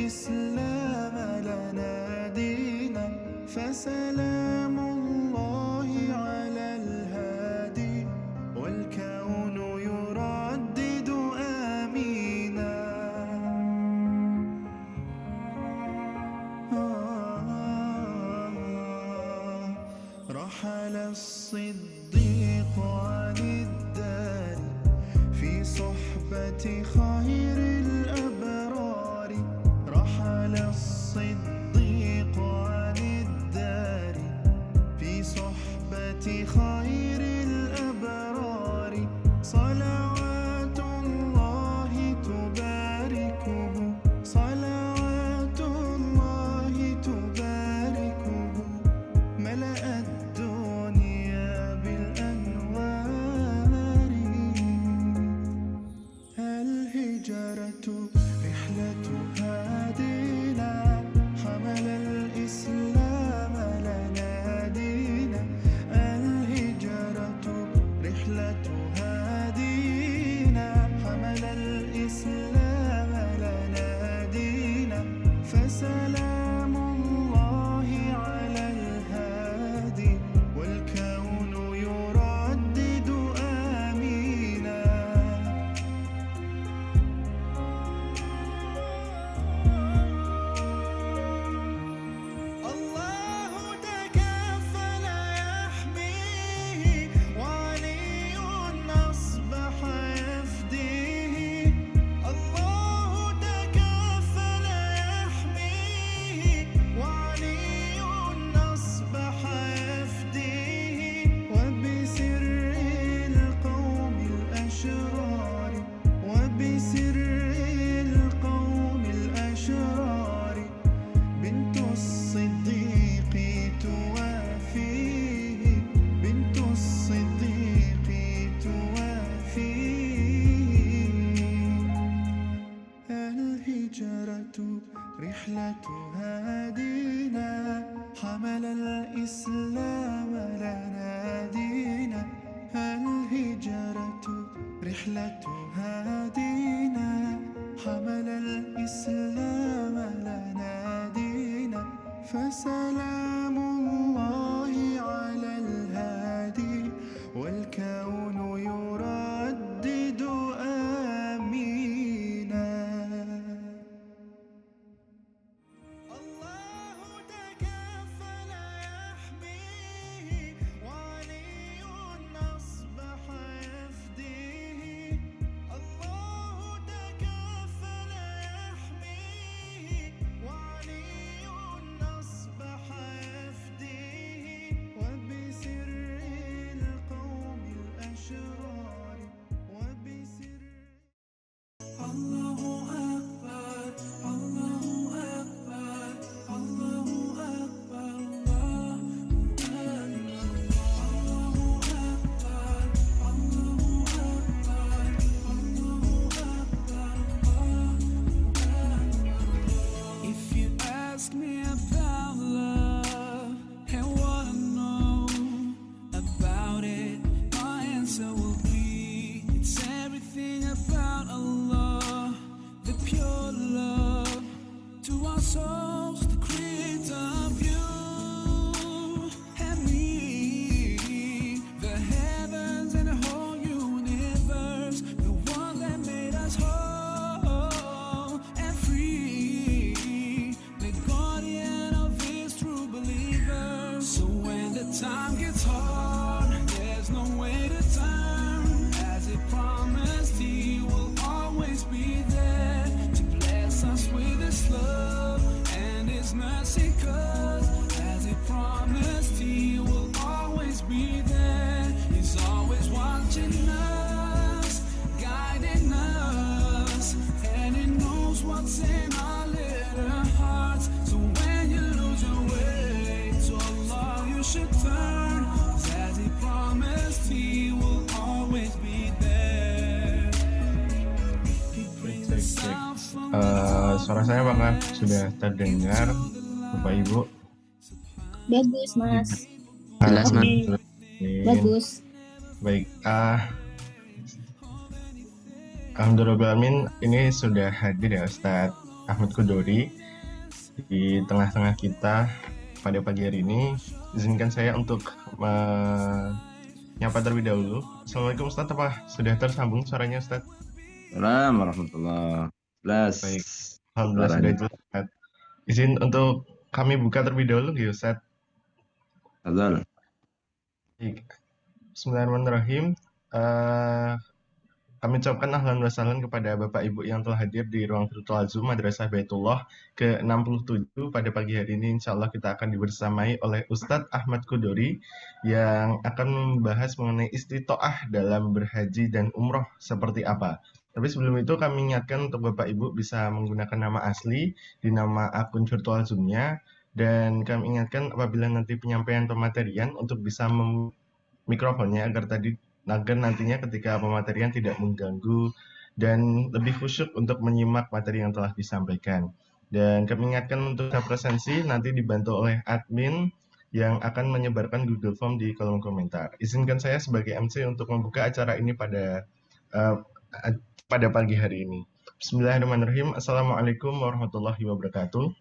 الإسلام لنا دينا فسلام الله على الهادي والكون يردد آمينا. رحل الصديق عن الدار في صحبة خير الأبرار. رحل الصديق عن الدار في صحبة خير الأبرار. صلوات الله تباركه صلوات الله تباركه ملأ الدنيا بالأنوار. الهجرة رحلة هادينا حمل الإسلام لنا دينا. الهجرة رحلة هادينا حمل الإسلام لنا دينا فسلام الله على الهادي والكون يردد آمينا. الله تكفل يحميه وعلي أصبح يفديه. الله تكفل يحميه وعلي أصبح يفديه. وبسر القوم الأشرار وبسر القوم الأشرار بنت الصديق توافيه. بنت الصديق توافيه. الهجرة رحلة هادينا حمل الإسلام لنا دينا. الهجرة رحلة هادينا حمل الإسلام لنا دينا فسلام الله على الهادي والكون يردد آمينا. الله تكفل يحميه وعلي أصبح يفديه. الله تكفل يحميه وعلي أصبح يفديه. وبسر القوم الأشرار وبسر الله أكبر الله أكبر الله أكبر الله أكبر الله أكبر الله أكبر الله أكبر الله. If you ask me about love and what I know about it, my answer will be it's everything about Allah, the pure love to our souls, the creator of you and me, the heavens and the whole universe, the one that made us whole and free, the guardian of his true believers. So when the time gets hard, there's no way to turn. As he promised, he will always be there to bless us with his love and his mercy. 'Cause as he promised, he will always be there. He's always watching us, guiding us, and he knows what's in our little hearts. So when you lose your way, to Allah you should turn. 'Cause as he promised, he will always be there. He brings us out from Suara saya apakah sudah terdengar Bapak Ibu? Bagus, Mas. Jelas, Mas. Bagus. Baik, Alhamdulillah ini sudah hadir ya Ustadz Ahmad Kudori di tengah-tengah kita pada pagi hari ini. Izinkan saya untuk menyapa terlebih dahulu. Assalamualaikum Ustadz, apa sudah tersambung suaranya Ustadz? Assalamualaikum warahmatullahi Baik, wabarakatuh. Alhamdulillah sudah Suaranya. jelas Ustadz. Izin untuk kami buka terlebih dahulu ya Ustadz. Betul. Baik. Bismillahirrahmanirrahim. Eh, Kami ucapkan ahlan wa sahlan kepada Bapak Ibu yang telah hadir di ruang virtual Zoom Madrasah Baitullah ke-67 pada pagi hari ini. Insya Allah kita akan dibersamai oleh Ustadz Ahmad Kudori yang akan membahas mengenai istitoah dalam berhaji dan umroh seperti apa. Tapi sebelum itu kami ingatkan untuk Bapak Ibu bisa menggunakan nama asli di nama akun virtual Zoom-nya. Dan kami ingatkan apabila nanti penyampaian pematerian untuk bisa mikrofonnya agar nantinya ketika pematerian tidak mengganggu dan lebih khusyuk untuk menyimak materi yang telah disampaikan. Dan kami ingatkan untuk presensi nanti dibantu oleh admin yang akan menyebarkan Google Form di kolom komentar. Izinkan saya sebagai MC untuk membuka acara ini uh, pada pagi hari ini. Bismillahirrahmanirrahim. Assalamualaikum warahmatullahi wabarakatuh.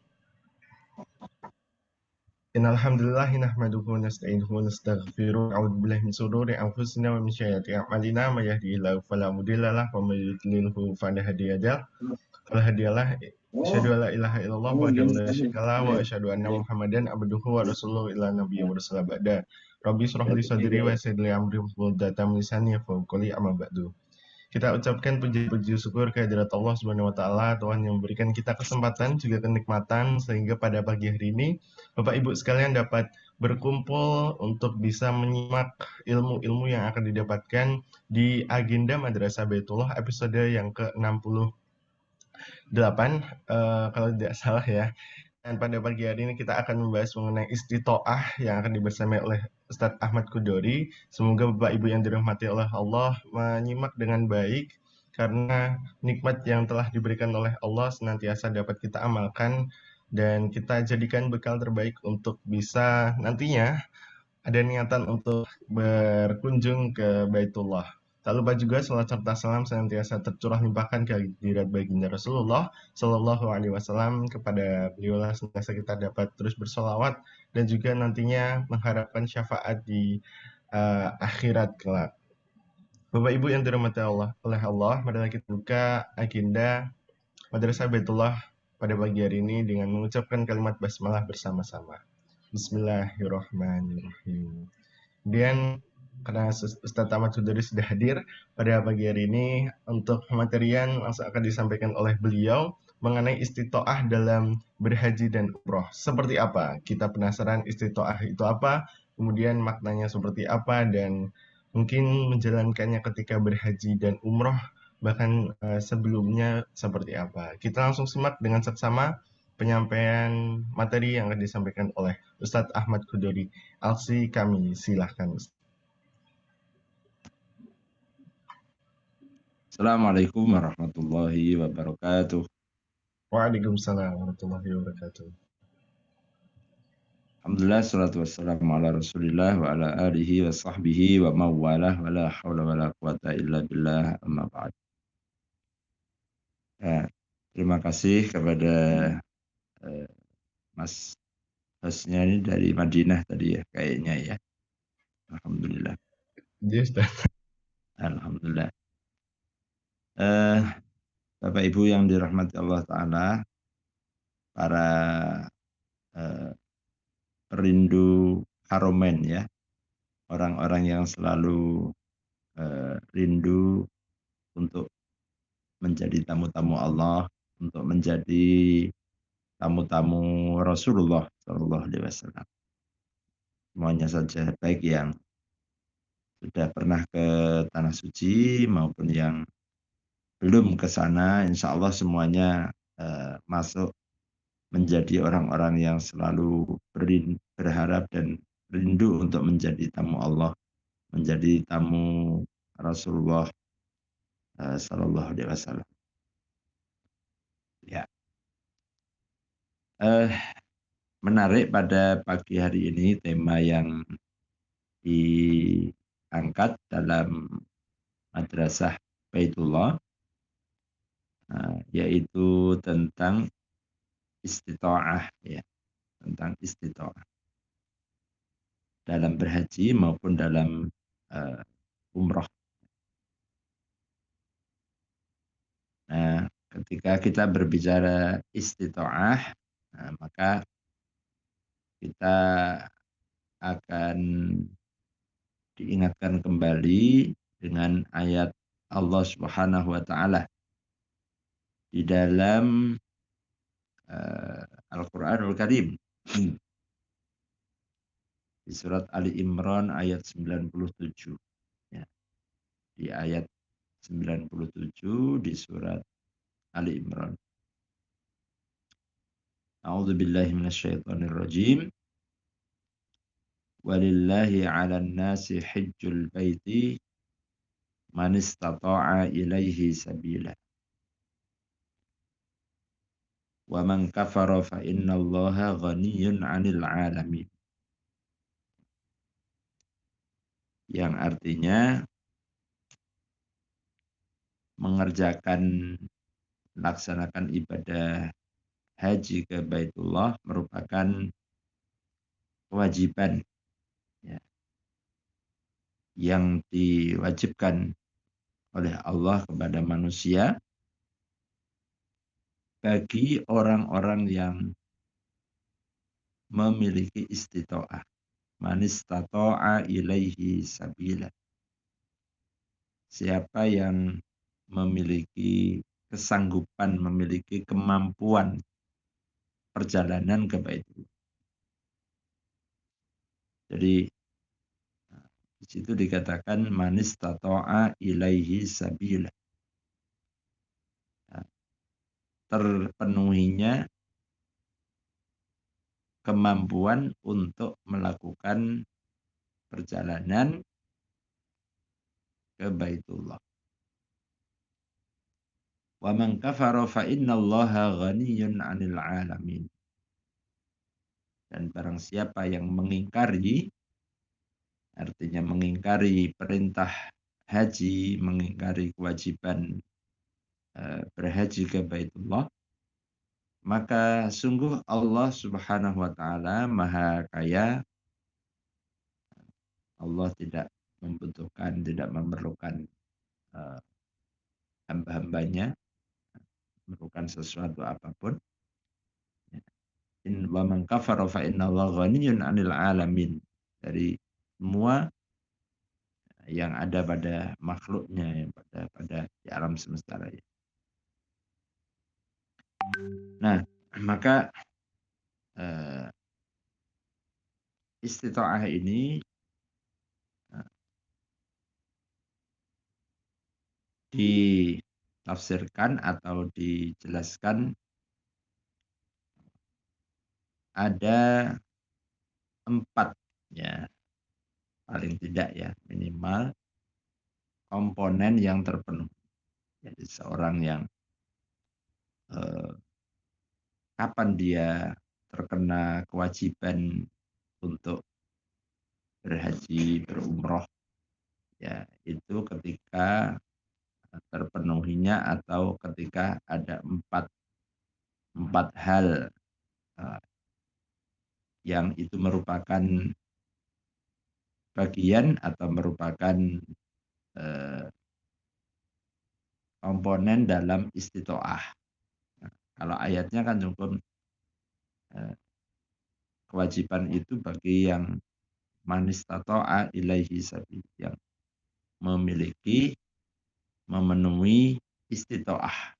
Innal hamdalillah nahmaduhu wa nasta'inuhu wa nastaghfiruh wa a'udzu billahi min shururi anfusina wa min sayyiati a'malina may yahdihillahu fala mudilla lahu wa may yudlilhu fala hadiya lahu. Asyhadu an la ilaha illallah wahdahu la syarika lahu wa asyhadu anna Muhammadan abduhu wa rasuluhu ila nabiyyi wa rasulih ba'da. Rabbi shrah li sadri wa yassir li amri wahlul 'uqdatam min lisani yafqahu qawli amma ba'du. Kita ucapkan puji-puji syukur kehadirat Allah Subhanahu wa taala, Tuhan yang memberikan kita kesempatan juga kenikmatan sehingga pada pagi hari ini Bapak Ibu sekalian dapat berkumpul untuk bisa menyimak ilmu-ilmu yang akan didapatkan di agenda Madrasah Baitullah episode yang ke-68 kalau tidak salah ya. Dan pada pagi hari ini kita akan membahas mengenai istitoah yang akan dibersamai oleh Ustadz Ahmad Kudori. Semoga Bapak Ibu yang dirahmati oleh Allah menyimak dengan baik karena nikmat yang telah diberikan oleh Allah senantiasa dapat kita amalkan dan kita jadikan bekal terbaik untuk bisa nantinya ada niatan untuk berkunjung ke Baitullah. Tak lupa juga salat serta salam senantiasa tercurah limpahkan ke hadirat baginda Rasulullah Shallallahu Alaihi Wasallam. Kepada beliau lah senantiasa kita dapat terus bersolawat dan juga nantinya mengharapkan syafaat di akhirat kelak. Bapak Ibu yang dirahmati oleh Allah, marilah kita buka agenda Madrasah Baitullah pada pagi hari ini dengan mengucapkan kalimat basmalah bersama-sama. Bismillahirrahmanirrahim. Kemudian karena Ustadz Ahmad Kudori sudah hadir pada pagi hari ini untuk materian langsung akan disampaikan oleh beliau mengenai istitoah dalam berhaji dan umroh. Seperti apa? Kita penasaran istitoah itu apa, kemudian maknanya seperti apa, dan mungkin menjalankannya ketika berhaji dan umroh, bahkan sebelumnya seperti apa. Kita langsung simak dengan seksama penyampaian materi yang akan disampaikan oleh Ustadz Ahmad Kudori. Alsi kami silahkan. Assalamualaikum warahmatullahi wabarakatuh. Waalaikumsalam warahmatullahi wabarakatuh. Alhamdulillah, salatu wassalamu ala rasulillah wa ala alihi wa sahbihi wa mawalah wa la hawla wa la quwata illa billah amma ba'd. Ya, terima kasih kepada Mas hostnya ini dari Madinah tadi ya kayaknya ya. Alhamdulillah. Yes, Alhamdulillah. Bapak Ibu yang dirahmati Allah Ta'ala, para perindu Haromen ya, orang-orang yang selalu rindu untuk menjadi tamu-tamu Allah, untuk menjadi tamu-tamu Rasulullah Shallallahu Alaihi Wasallam. Semuanya saja, baik yang sudah pernah ke Tanah Suci maupun yang belum ke sana, insya Allah semuanya masuk menjadi orang-orang yang selalu berharap dan rindu untuk menjadi tamu Allah, menjadi tamu Rasulullah Sallallahu Alaihi Wasallam. Ya, menarik pada pagi hari ini tema yang diangkat dalam Madrasah Baitullah yaitu tentang istita'ah ya, tentang istita'ah dalam berhaji maupun dalam umroh. Nah, ketika kita berbicara istita'ah, maka kita akan diingatkan kembali dengan ayat Allah Subhanahu wa taala di dalam Al-Qur'anul Karim. Di surat Ali Imran ayat 97. Ya, di ayat 97 di surat Ali Imran. A'udzu billahi minasyaitonir rajim. Walillahi 'alan nasi hajjul baiti man istata'a ilaihi sabila. Wa man kafara fa innallaha ghaniyyun 'anil 'alamin. Yang artinya melaksanakan ibadah haji ke Baitullah merupakan kewajiban ya, yang diwajibkan oleh Allah kepada manusia bagi orang-orang yang memiliki istita'ah. Man istata'a ilaihi sabila. Siapa yang memiliki kesanggupan, memiliki kemampuan perjalanan ke Baitullah. Jadi di situ dikatakan man istata'a ilaihi sabila. Terpenuhinya kemampuan untuk melakukan perjalanan ke Baitullah. Wa man kafara fa innallaha ghaniyyun 'anil 'alamin. Dan barang siapa yang mengingkari, artinya mengingkari perintah haji, mengingkari kewajiban berhaji ke Baitullah, maka sungguh Allah Subhanahu wa taala Maha Kaya. Allah tidak membutuhkan, tidak memerlukan hamba-hambanya melakukan sesuatu apapun. In wa man kafara fa innallaha ghaniyyun 'anil 'alamin. Dari semua yang ada pada makhluknya, yang pada di alam semesta raya. Nah, maka istita'ah ini ditafsirkan atau dijelaskan ada 4 ya, paling tidak ya, minimal komponen yang terpenuhi. Jadi seorang yang kapan dia terkena kewajiban untuk berhaji, berumroh, ya itu ketika terpenuhinya atau ketika ada empat hal yang itu merupakan bagian atau merupakan komponen dalam istita'ah. Kalau ayatnya kan cukup kewajiban itu bagi yang man istata'a ilaihi sabil, yang memiliki, memenuhi istita'ah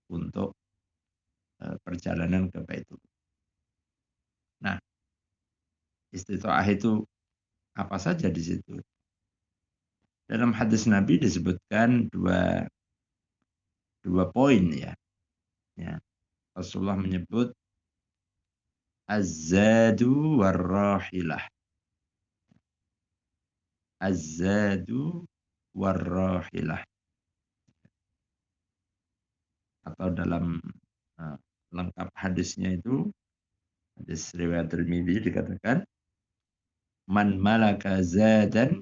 untuk perjalanan ke Baitullah. Nah, istita'ah itu apa saja di situ? Dalam hadis Nabi disebutkan dua poin ya. Rasulullah menyebut az-zadu war-rahilah. Az-zadu war-rahilah. Atau dalam lengkap hadisnya itu, hadis riwayat Tirmidzi dikatakan, man malaka zadan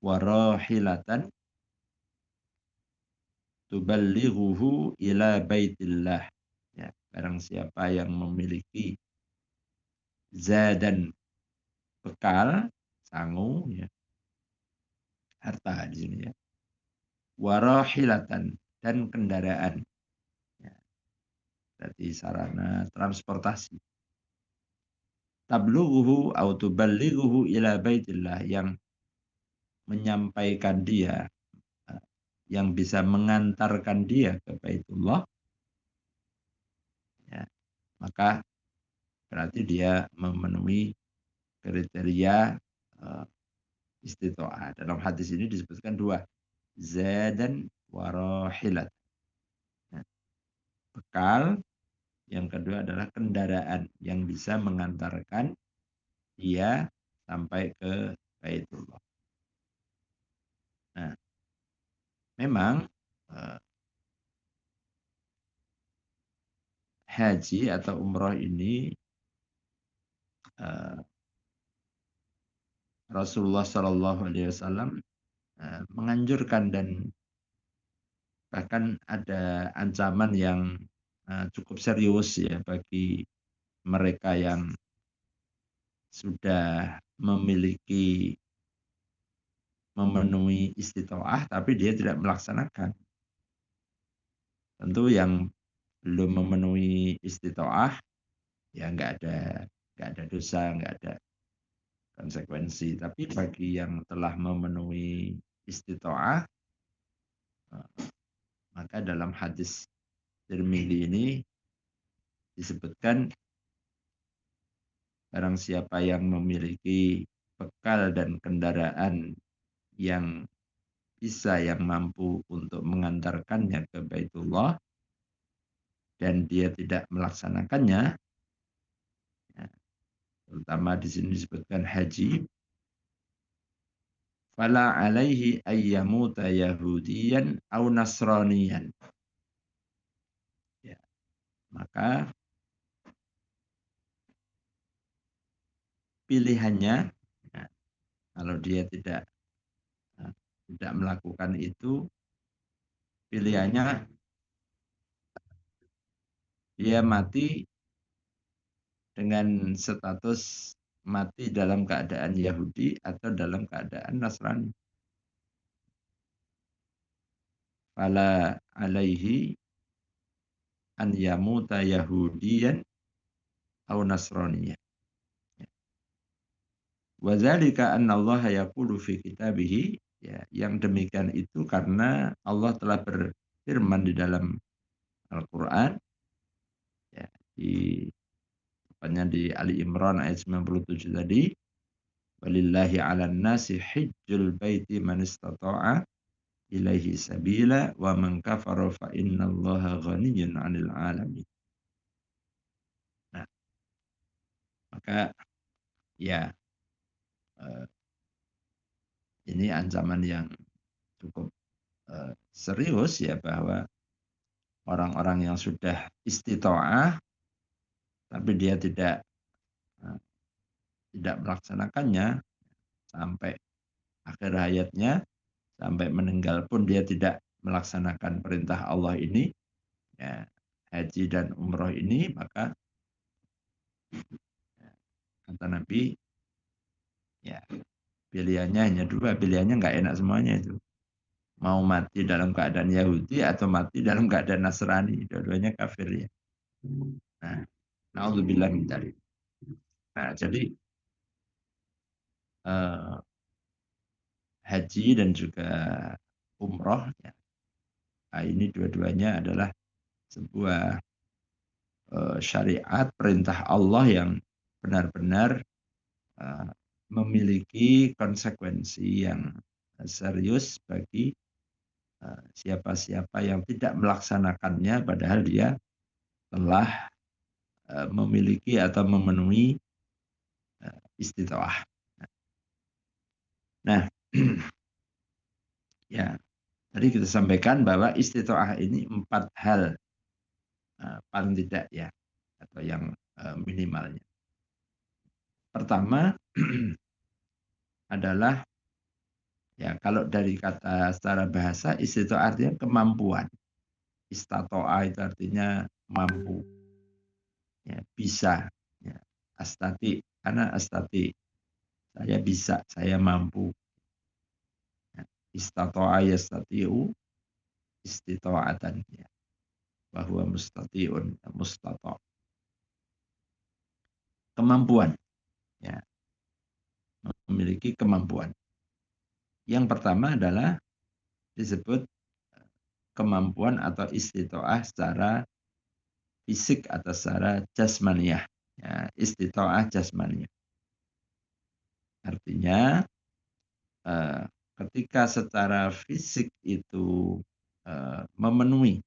wa rahilatan tuballighuhu ila baitillah. Ya, barang siapa yang memiliki zadan, bekal, sangu, ya, harta di sini ya, warahilatan, dan kendaraan, ya, berarti sarana transportasi. Tablughuhu au tuballighuhu ila baitillah, yang menyampaikan dia, yang bisa mengantarkan dia ke Baitullah, ya, maka berarti dia memenuhi kriteria istito'ah. Dalam hadis ini disebutkan dua, zadan warahilat. Ya, bekal, yang kedua adalah kendaraan yang bisa mengantarkan dia sampai ke Baitullah. Nah, memang haji atau umroh ini Rasulullah Shallallahu Alaihi Wasallam menganjurkan, dan bahkan ada ancaman yang cukup serius ya bagi mereka yang sudah memenuhi istitoah tapi dia tidak melaksanakan. Tentu yang belum memenuhi istitoah ya nggak ada dosa, nggak ada konsekuensi. Tapi bagi yang telah memenuhi istitoah, maka dalam hadis Tirmidzi ini disebutkan barang siapa yang memiliki bekal dan kendaraan yang bisa, yang mampu untuk mengantarkannya ke Baitullah, dan dia tidak melaksanakannya, ya, terutama di sini disebutkan haji, fala alaihi ayyamuta yahudiyan au nasraniyan. Ya, maka pilihannya, ya, kalau dia tidak melakukan itu, pilihannya dia mati dengan status mati dalam keadaan Yahudi atau dalam keadaan Nasrani. Fala alaihi an yamuta yahudiyan au nasraniyan. Wa dzalika anna Allah yaqulu fi kitabih, ya, yang demikian itu karena Allah telah berfirman di dalam Al-Qur'an, ya, tepatnya di Ali Imran ayat 97 tadi, walillahi 'alan nasi hajjul baiti man istata'a ilaihi sabila wa man kafara fa innallaha ghaniyyun 'anil 'alamin. Nah, maka ya ini ancaman yang cukup serius ya, bahwa orang-orang yang sudah istitoah tapi dia tidak melaksanakannya sampai akhir hayatnya, sampai meninggal pun dia tidak melaksanakan perintah Allah ini, ya, haji dan umroh ini, maka ya, kata Nabi, ya, pilihannya hanya dua, pilihannya nggak enak semuanya itu. Mau mati dalam keadaan Yahudi atau mati dalam keadaan Nasrani, dua-duanya kafir ya. Nah, na'udzubillah min dzalik. Nah, jadi haji dan juga umroh, ya, nah, ini dua-duanya adalah sebuah syariat, perintah Allah yang benar-benar memiliki konsekuensi yang serius bagi siapa-siapa yang tidak melaksanakannya padahal dia telah memiliki atau memenuhi istitoah. Nah, ya, tadi kita sampaikan bahwa istitoah ini 4 hal paling tidak ya, atau yang minimalnya. Pertama adalah, ya, kalau dari kata secara bahasa, istitoah artinya kemampuan. Istato'a itu artinya mampu, ya, bisa. Ya. Astati, ana astati. Saya bisa, saya mampu. Ya. Istato'a yastati'u istita'atan. Ya. Bahwa mustati'un, mustato'. Kemampuan. Ya. Memiliki kemampuan. Yang pertama adalah disebut kemampuan atau istitoah secara fisik atau secara jasmaniyah. Ya, istitoah jasmaniyah. Artinya ketika secara fisik itu memenuhi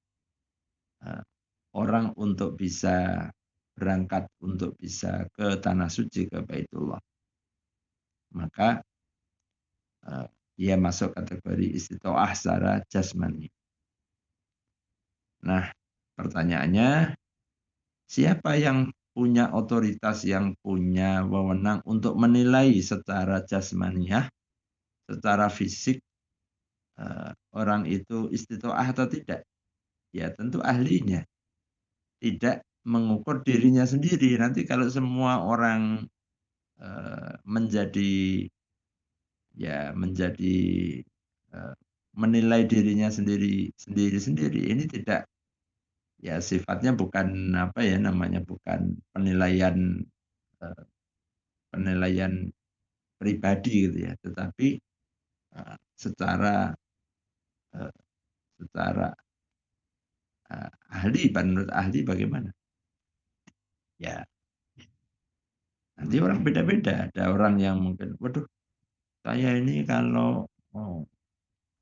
orang untuk bisa berangkat, untuk bisa ke tanah suci, ke Baitullah, maka dia masuk kategori istitoah secara jasmani. Nah, pertanyaannya, siapa yang punya otoritas, yang punya wewenang untuk menilai secara jasmaniah, secara fisik, orang itu istitoah atau tidak? Ya tentu ahlinya. Tidak mengukur dirinya sendiri. Nanti kalau semua orang menjadi menilai dirinya sendiri, ini tidak, ya sifatnya bukan bukan penilaian pribadi gitu ya, tetapi secara ahli, menurut ahli bagaimana? Ya, nanti orang beda-beda. Ada orang yang mungkin, waduh, saya ini kalau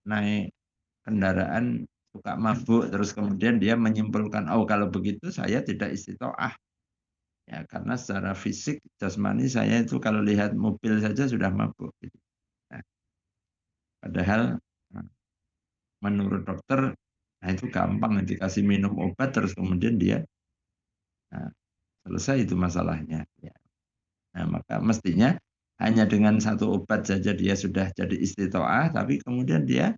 naik kendaraan suka mabuk, terus kemudian dia menyimpulkan, oh kalau begitu saya tidak istitoah. Ya, karena secara fisik, jasmani saya itu kalau lihat mobil saja sudah mabuk. Gitu. Nah, padahal menurut dokter, nah itu gampang, dikasih minum obat, terus kemudian dia selesai itu masalahnya. Ya. Nah, maka mestinya hanya dengan satu obat saja dia sudah jadi istitoah, tapi kemudian dia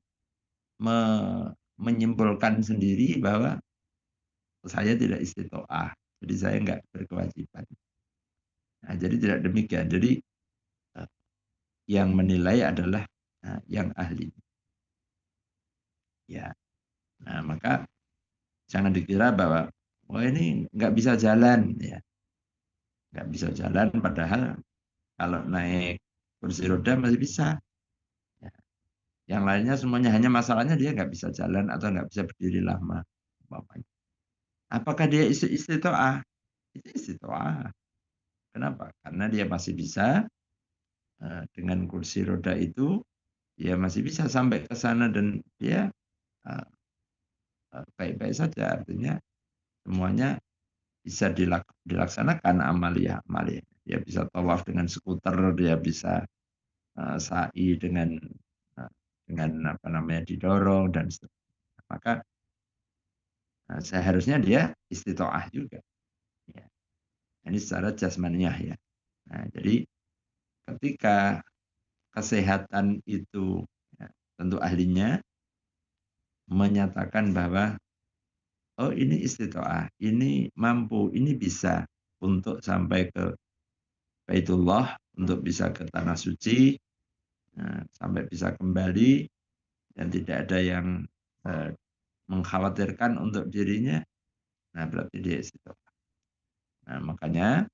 menyimpulkan sendiri bahwa saya tidak istitoah, jadi saya enggak berkewajiban. Nah, jadi tidak demikian. Jadi yang menilai adalah yang ahli. Ya, nah maka jangan dikira bahwa ini nggak bisa jalan, ya, nggak bisa jalan. Padahal kalau naik kursi roda masih bisa. Ya. Yang lainnya semuanya hanya masalahnya dia nggak bisa jalan atau nggak bisa berdiri lama. Apakah dia istitoah? Itu istitoah. Kenapa? Karena dia masih bisa dengan kursi roda itu, dia masih bisa sampai ke sana dan dia baik-baik saja. Artinya semuanya bisa dilaksanakan amalia. Dia bisa tawaf dengan skuter, dia bisa sa'i dengan didorong dan seterusnya. Maka seharusnya dia istitoah juga. Ya. Ini secara jasmaniah ya. Nah, jadi ketika kesehatan itu, ya, tentu ahlinya menyatakan bahwa oh ini istitoah, ini mampu, ini bisa untuk sampai ke Baitullah, untuk bisa ke tanah suci, sampai bisa kembali dan tidak ada yang mengkhawatirkan untuk dirinya, nah berarti dia istitoah. Nah makanya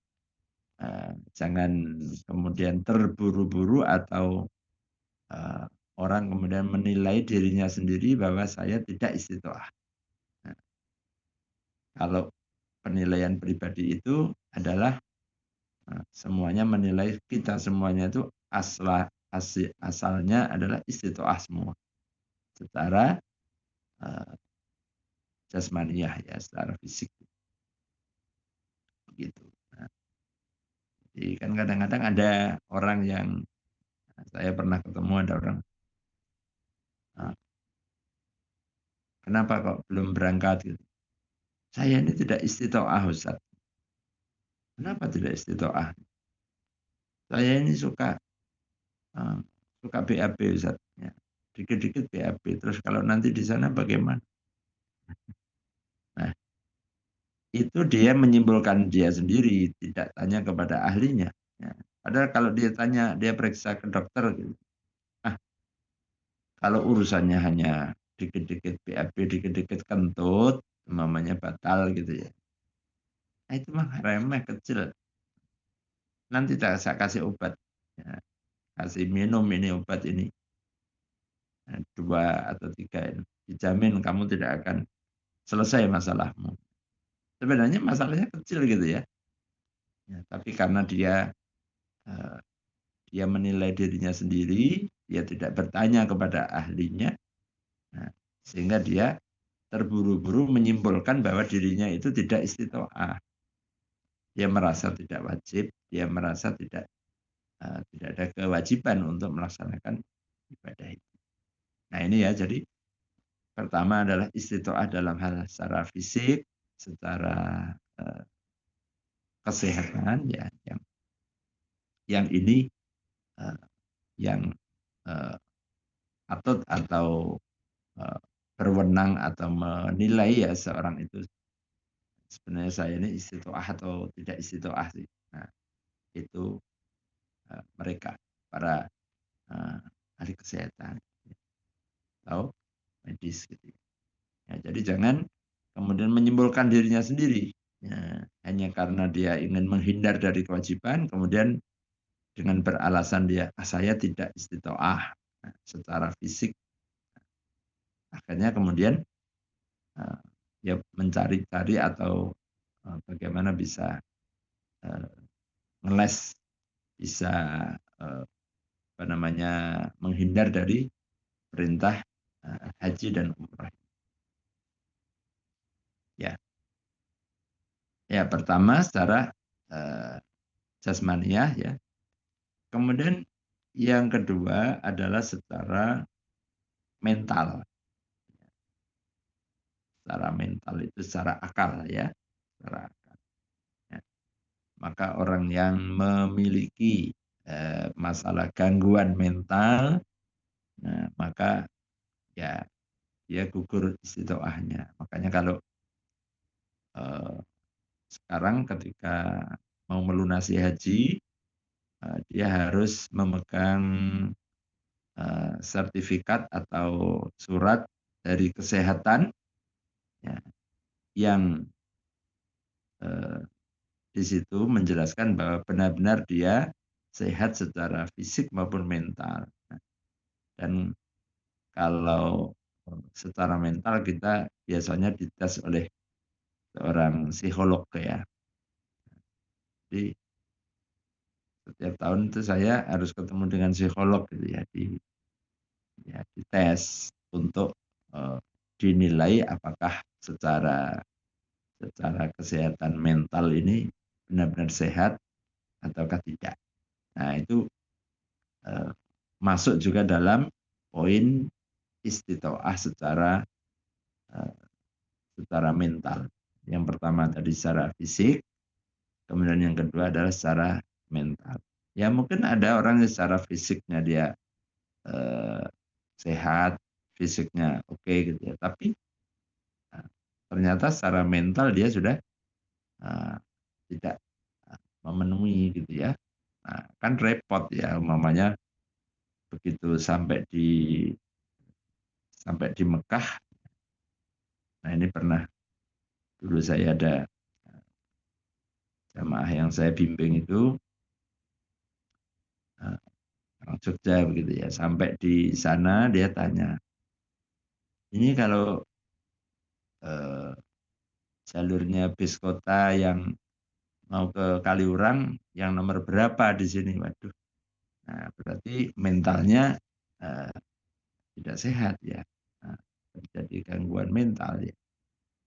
jangan kemudian terburu-buru atau orang kemudian menilai dirinya sendiri bahwa saya tidak istitoah. Nah, kalau penilaian pribadi itu adalah semuanya menilai kita semuanya itu asalnya adalah istitoah semua secara jasmaniyah ya, secara fisik begitu. Nah, jadi kan kadang-kadang ada orang yang saya pernah ketemu, ada orang kenapa kok belum berangkat gitu. Saya ini tidak istitoah Ustaz. Kenapa tidak istitoah? Saya ini suka BAB Ustaz. Ya. Dikit-dikit BAB. Terus kalau nanti di sana bagaimana? itu dia menyimpulkan dia sendiri, tidak tanya kepada ahlinya. Ya. Padahal kalau dia tanya, dia periksa ke dokter, gitu. Kalau urusannya hanya dikit-dikit BAB, dikit-dikit kentut, namanya batal gitu ya. Nah, itu mah remeh kecil. Nanti saya kasih obat. Ya, kasih minum ini obat ini. Nah, 2 atau 3 ini. Dijamin kamu tidak akan selesai masalahmu. Sebenarnya masalahnya kecil gitu ya. Ya, tapi karena dia menilai dirinya sendiri, dia tidak bertanya kepada ahlinya, nah, sehingga dia terburu-buru menyimpulkan bahwa dirinya itu tidak istitoah. Dia merasa tidak wajib, dia merasa tidak ada kewajiban untuk melaksanakan ibadah itu. Nah ini ya, jadi pertama adalah istitoah dalam hal secara fisik, secara kesehatan, ya, yang ini yang patut atau berwenang atau menilai ya seorang itu sebenarnya saya ini istitoah atau tidak istitoah sih. Nah, itu mereka para ahli kesehatan atau medis gitu. Ya, jadi jangan kemudian menyimpulkan dirinya sendiri. Ya, hanya karena dia ingin menghindar dari kewajiban, kemudian dengan beralasan dia saya tidak istitoah secara fisik, akhirnya kemudian ya mencari-cari atau bagaimana bisa ngeles, bisa menghindar dari perintah haji dan umrah. Ya, ya pertama secara jasmaniah ya. Kemudian yang kedua adalah secara mental. Secara mental itu secara akal ya. Secara akal. Ya. Maka orang yang memiliki masalah gangguan mental, nah, maka ya dia gugur istitoahnya. Makanya kalau sekarang ketika mau melunasi haji, dia harus memegang sertifikat atau surat dari kesehatan ya, yang di situ menjelaskan bahwa benar-benar dia sehat secara fisik maupun mental. Dan kalau secara mental kita biasanya dites oleh seorang psikolog ya. Jadi setiap tahun itu saya harus ketemu dengan psikolog gitu ya, dites untuk dinilai apakah secara kesehatan mental ini benar-benar sehat ataukah tidak. Nah itu masuk juga dalam poin istitoah secara mental. Yang pertama tadi secara fisik, kemudian yang kedua adalah secara mental. Ya mungkin ada orang yang secara fisiknya dia sehat, fisiknya oke gitu ya, tapi ternyata secara mental dia sudah tidak memenuhi gitu ya. Nah, kan repot ya umpamanya begitu sampai di Mekah. Nah, ini pernah dulu saya ada jamaah yang saya bimbing itu orang Jogja begitu ya. Sampai di sana dia tanya, ini kalau jalurnya bis kota yang mau ke Kaliurang yang nomor berapa di sini? Waduh. Nah, berarti mentalnya tidak sehat ya. Nah, terjadi gangguan mental ya.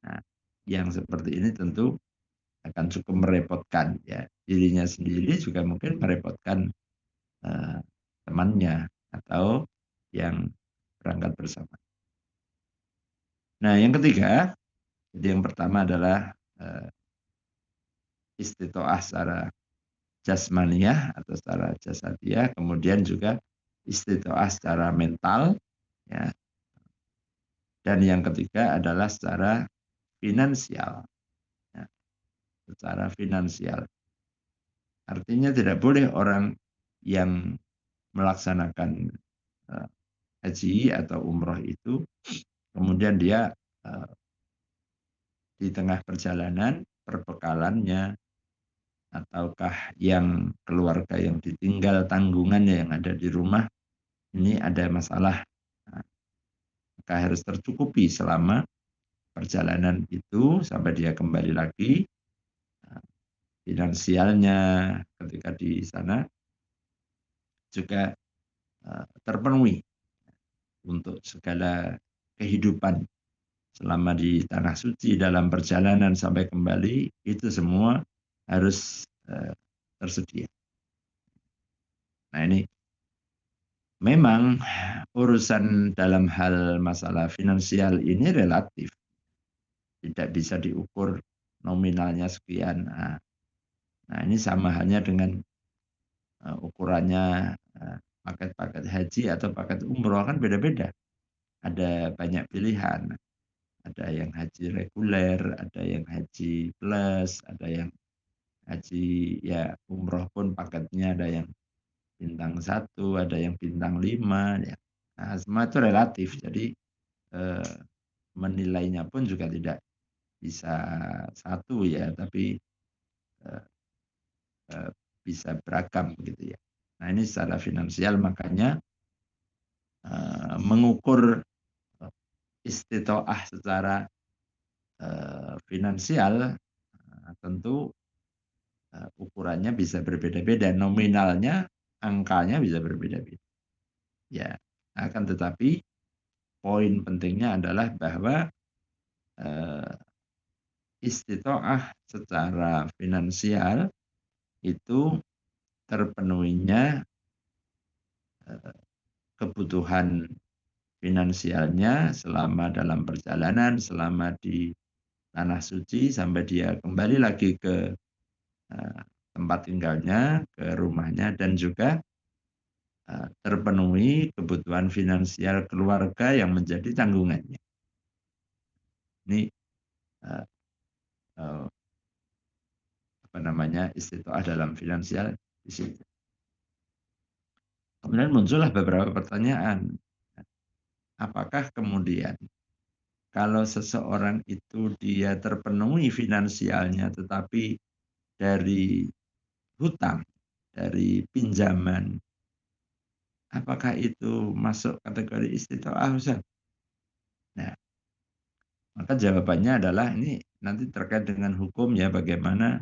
Nah, yang seperti ini tentu akan cukup merepotkan ya. Dirinya sendiri juga mungkin merepotkan temannya atau yang berangkat bersama. Nah, yang ketiga, jadi yang pertama adalah istitoah secara jasmaniah atau secara jasadiah, kemudian juga istitoah secara mental, ya. Dan yang ketiga adalah secara finansial. Ya. secara finansial. Artinya tidak boleh orang yang melaksanakan haji atau umroh itu kemudian dia di tengah perjalanan perbekalannya ataukah yang keluarga yang ditinggal tanggungannya yang ada di rumah ini ada masalah, maka harus tercukupi selama perjalanan itu sampai dia kembali lagi. Finansialnya ketika di sana juga terpenuhi untuk segala kehidupan selama di tanah suci dalam perjalanan sampai kembali itu semua harus tersedia. Nah ini memang urusan dalam hal masalah finansial ini relatif. Tidak bisa diukur nominalnya sekian. Nah ini sama halnya dengan ukurannya paket-paket haji atau paket umroh kan beda-beda. Ada banyak pilihan. Ada yang haji reguler, ada yang haji plus, ada yang haji ya umroh pun paketnya ada yang bintang 1, ada yang bintang 5. Ya. Nah, semua itu relatif. Jadi menilainya pun juga tidak bisa satu ya, tapi bisa beragam gitu ya. Nah ini secara finansial makanya mengukur istitoah secara finansial tentu ukurannya bisa berbeda-beda, nominalnya, angkanya bisa berbeda-beda. Ya, akan tetapi poin pentingnya adalah bahwa istitoah secara finansial itu terpenuhinya kebutuhan finansialnya selama dalam perjalanan, selama di tanah suci sampai dia kembali lagi ke tempat tinggalnya, ke rumahnya, dan juga terpenuhi kebutuhan finansial keluarga yang menjadi tanggungannya. Ini istitoah dalam finansial di situ. Kemudian muncullah beberapa pertanyaan. Apakah kemudian kalau seseorang itu dia terpenuhi finansialnya tetapi dari hutang, dari pinjaman, apakah itu masuk kategori istitoah, Ustaz? Nah, maka jawabannya adalah ini nanti terkait dengan hukum ya, bagaimana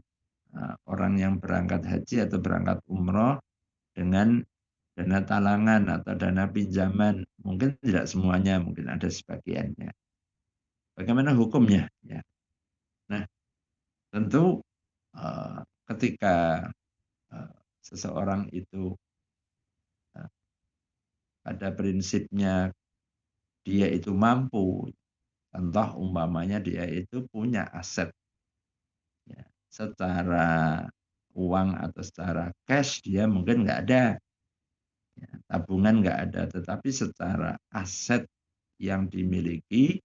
orang yang berangkat haji atau berangkat umroh dengan dana talangan atau dana pinjaman. Mungkin tidak semuanya, mungkin ada sebagiannya. Bagaimana hukumnya? Ya. Nah, tentu ketika seseorang itu pada prinsipnya dia itu mampu, contoh umpamanya dia itu punya aset ya, secara uang atau secara cash dia mungkin nggak ada, ya, tabungan nggak ada, tetapi secara aset yang dimiliki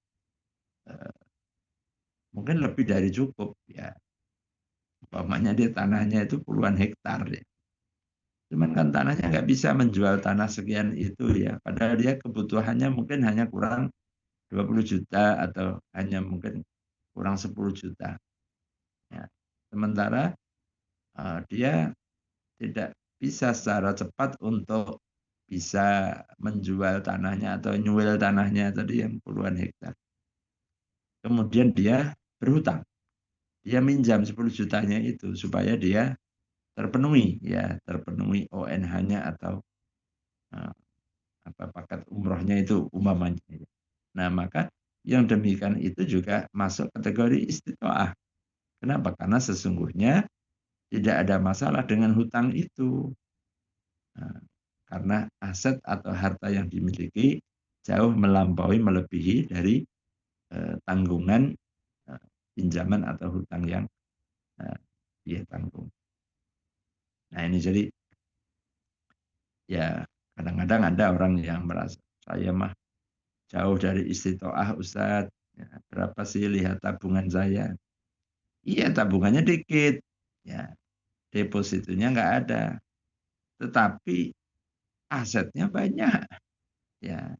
mungkin lebih dari cukup ya. Umpamanya dia tanahnya itu puluhan hektar ya. Cuman kan tanahnya nggak bisa menjual tanah sekian itu ya. Padahal dia kebutuhannya mungkin hanya kurang 20 juta atau hanya mungkin kurang 10 juta. Ya. Sementara dia tidak bisa secara cepat untuk bisa menjual tanahnya atau nyuil tanahnya tadi yang puluhan hektar. Kemudian dia berhutang. Dia minjam 10 jutanya itu supaya dia terpenuhi ya, terpenuhi ONH-nya atau paket umrohnya itu umpamanya. Nah, maka yang demikian itu juga masuk kategori istitoah. Kenapa? Karena sesungguhnya tidak ada masalah dengan hutang itu. Nah, karena aset atau harta yang dimiliki jauh melebihi dari tanggungan pinjaman atau hutang yang dia tanggung. Nah ini jadi ya kadang-kadang ada orang yang merasa saya mah jauh dari istitoah Ustadz. Ya, berapa sih lihat tabungan saya? Iya, tabungannya dikit, ya depositonya nggak ada, tetapi asetnya banyak, ya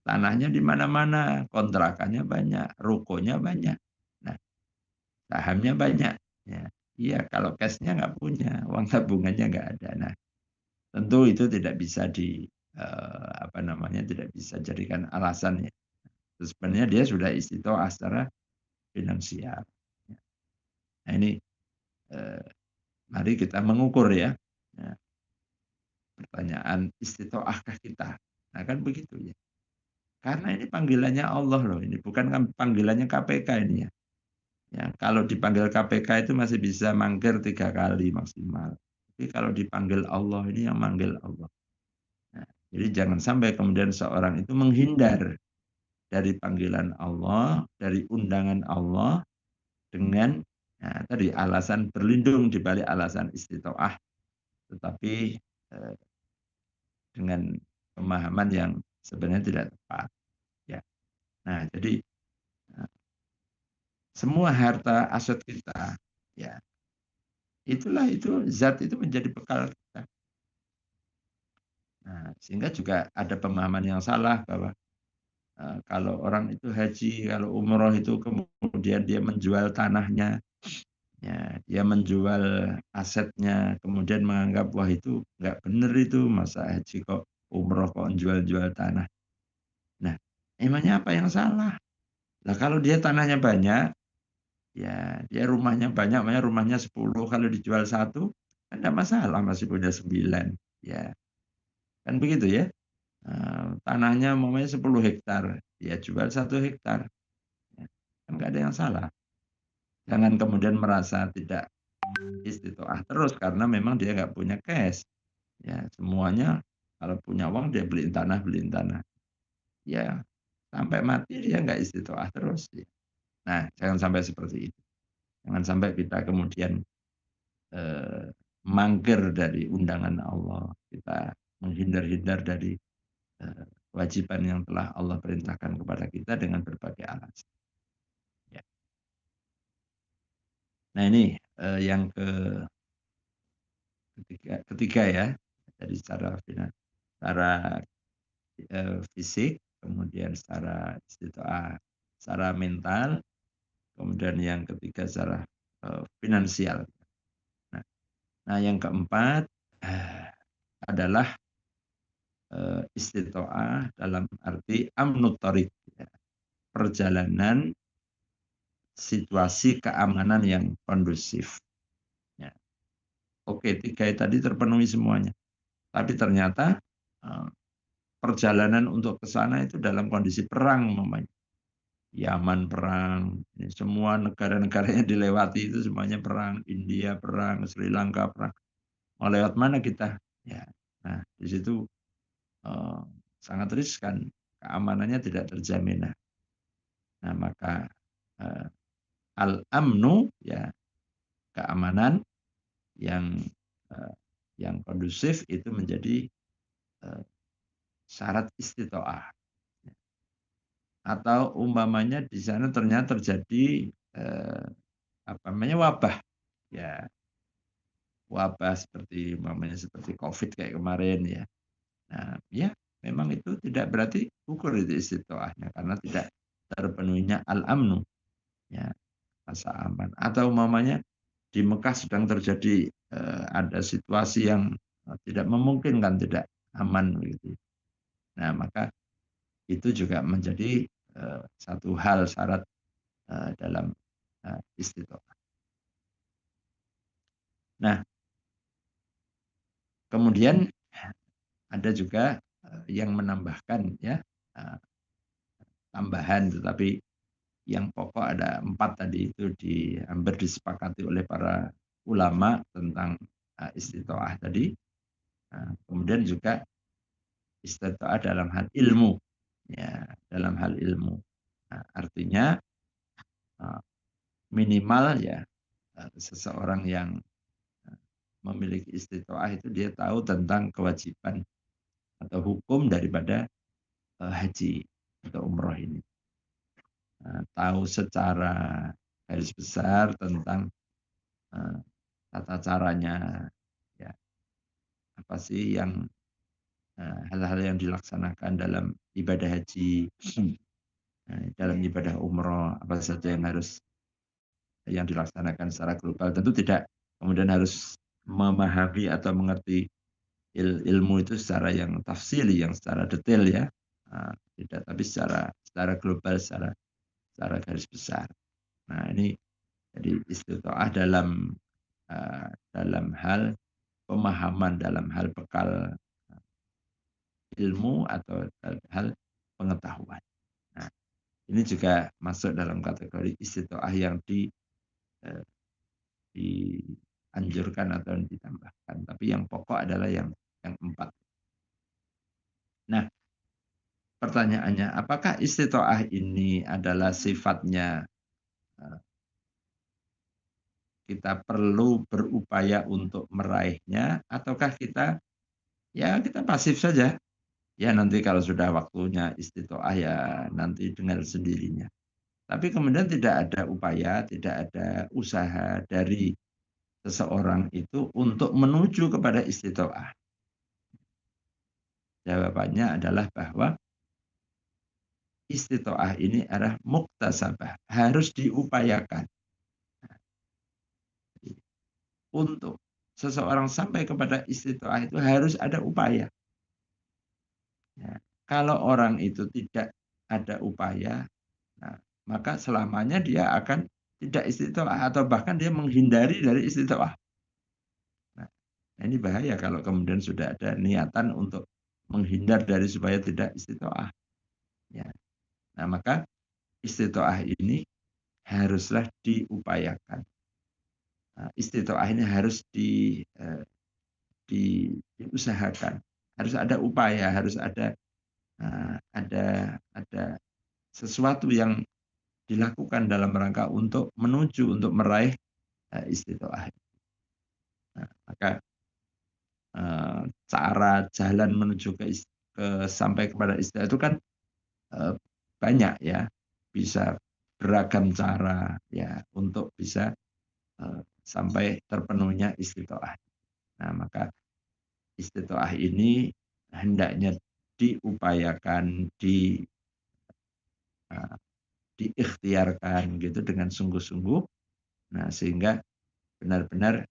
tanahnya di mana-mana, kontrakannya banyak, rukonya banyak, nah sahamnya banyak, ya. Iya, kalau cashnya nggak punya, uang tabungannya nggak ada. Nah, tentu itu tidak bisa tidak bisa jadikan alasan ya. Sebenarnya dia sudah istiqoah secara finansial. Ya. Nah ini mari kita mengukur ya. Ya, pertanyaan istiqoahkah kita? Nah kan begitu ya. Karena ini panggilannya Allah loh, ini bukan panggilannya KPK ini ya. Ya, kalau dipanggil KPK itu masih bisa mangkir 3 kali maksimal. Tapi kalau dipanggil Allah ini yang manggil Allah. Nah, jadi jangan sampai kemudian seorang itu menghindar dari panggilan Allah, dari undangan Allah dengan tadi alasan berlindung di balik alasan istitoah, tetapi dengan pemahaman yang sebenarnya tidak tepat. Ya. Nah, jadi semua harta aset kita, ya itulah itu zat itu menjadi bekal kita. Nah, sehingga juga ada pemahaman yang salah bahwa kalau orang itu haji, kalau umroh itu kemudian dia menjual tanahnya, ya, dia menjual asetnya, kemudian menganggap wah itu nggak benar itu, masa haji kok umroh kok jual-jual tanah. Nah, emangnya apa yang salah? Nah, kalau dia tanahnya banyak, ya dia rumahnya banyak, makanya rumahnya 10, kalau dijual 1, kan enggak masalah, masih punya 9. Ya, kan begitu ya. Tanahnya umpamanya 10 hektar, dia jual 1 hektar. Ya, kan enggak ada yang salah. Jangan kemudian merasa tidak istitoah terus karena memang dia enggak punya cash. Ya, semuanya kalau punya uang dia beliin tanah. Ya, sampai mati dia enggak istitoah terus. Ya. Nah, jangan sampai seperti itu. Jangan sampai kita kemudian mangkir dari undangan Allah. Kita menghindar-hindar dari kewajiban yang telah Allah perintahkan kepada kita dengan berbagai alasan. Ya. Nah ini yang ketiga ya, dari secara fisik, kemudian secara istitoah, secara mental, kemudian yang ketiga secara finansial. Nah yang keempat adalah istitoah dalam arti amnut thariq, ya. Perjalanan situasi keamanan yang kondusif. Ya. Oke, 3 tadi terpenuhi semuanya. Tapi ternyata perjalanan untuk ke sana itu dalam kondisi perang umpamanya. Yaman perang, ini semua negara-negara yang dilewati itu semuanya perang, India perang, Sri Lanka perang. Mau lewat mana kita? Ya. Nah, di situ sangat riskan, keamanannya tidak terjamin. Nah, maka al-amnu ya keamanan yang kondusif itu menjadi syarat istitoah. Atau umpamanya di sana ternyata terjadi wabah, ya wabah seperti umpamanya seperti COVID kayak kemarin ya. Nah, ya memang itu tidak berarti ukur itu istitoahnya karena tidak terpenuhinya al-amnu, ya rasa aman. Atau umpamanya di Mekah sedang terjadi ada situasi yang tidak memungkinkan, tidak aman begitu. Nah, maka itu juga menjadi satu hal syarat dalam istitoah. Nah, kemudian ada juga yang menambahkan ya tambahan, tetapi yang pokok ada 4 tadi itu hampir disepakati oleh para ulama tentang istitoah tadi. Kemudian juga istitoah dalam hal ilmu, ya dalam hal ilmu. Nah, artinya minimal ya seseorang yang memiliki istitoah itu dia tahu tentang kewajiban atau hukum daripada haji atau umroh ini. Tahu secara garis besar tentang tata caranya, ya apa sih yang hal-hal yang dilaksanakan dalam ibadah haji, dalam ibadah umroh, apa saja yang dilaksanakan secara global. Tentu tidak kemudian harus memahami atau mengerti ilmu itu secara yang tafsili, yang secara detail ya. Tidak, tapi secara global, secara garis besar. Nah, ini jadi istitoah dalam hal pemahaman, dalam hal bekal ilmu atau dalam hal pengetahuan. Nah, ini juga masuk dalam kategori istitoah yang dianjurkan atau ditambahkan. Tapi yang pokok adalah yang 4. Nah, pertanyaannya, apakah istitoah ini adalah sifatnya kita perlu berupaya untuk meraihnya, ataukah kita pasif saja? Ya nanti kalau sudah waktunya istitoah ya nanti dengan sendirinya. Tapi kemudian tidak ada upaya, tidak ada usaha dari seseorang itu untuk menuju kepada istitoah. Jawabannya adalah bahwa istitoah ini adalah muktasabah, harus diupayakan. Untuk seseorang sampai kepada istitoah itu harus ada upaya. Ya, kalau orang itu tidak ada upaya, nah, maka selamanya dia akan tidak istitoah atau bahkan dia menghindari dari istitoah. Nah, ini bahaya kalau kemudian sudah ada niatan untuk menghindar dari supaya tidak istitoah. Ya. Nah, maka istitoah ini haruslah diupayakan. Nah, istitoah ini harus diusahakan. Harus ada upaya, harus ada sesuatu yang dilakukan dalam rangka untuk menuju, untuk meraih istitoah. Nah, maka cara jalan menuju ke sampai kepada istitoah itu kan banyak ya, bisa beragam cara ya untuk bisa sampai terpenuhnya istitoah. Nah, maka istitoah ini hendaknya diupayakan, diikhtiarkan gitu dengan sungguh-sungguh. Nah, sehingga benar-benar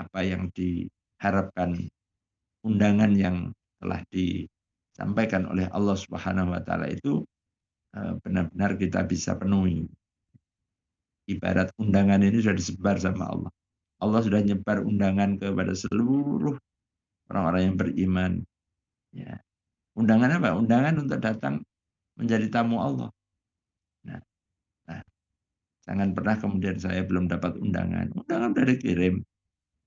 apa yang diharapkan, undangan yang telah disampaikan oleh Allah Subhanahu wa taala itu benar-benar kita bisa penuhi. Ibarat undangan ini sudah disebar sama Allah. Allah sudah nyebar undangan kepada seluruh orang-orang yang beriman. Ya. Undangan apa? Undangan untuk datang menjadi tamu Allah. Nah, jangan pernah kemudian saya belum dapat undangan. Undangan sudah dikirim.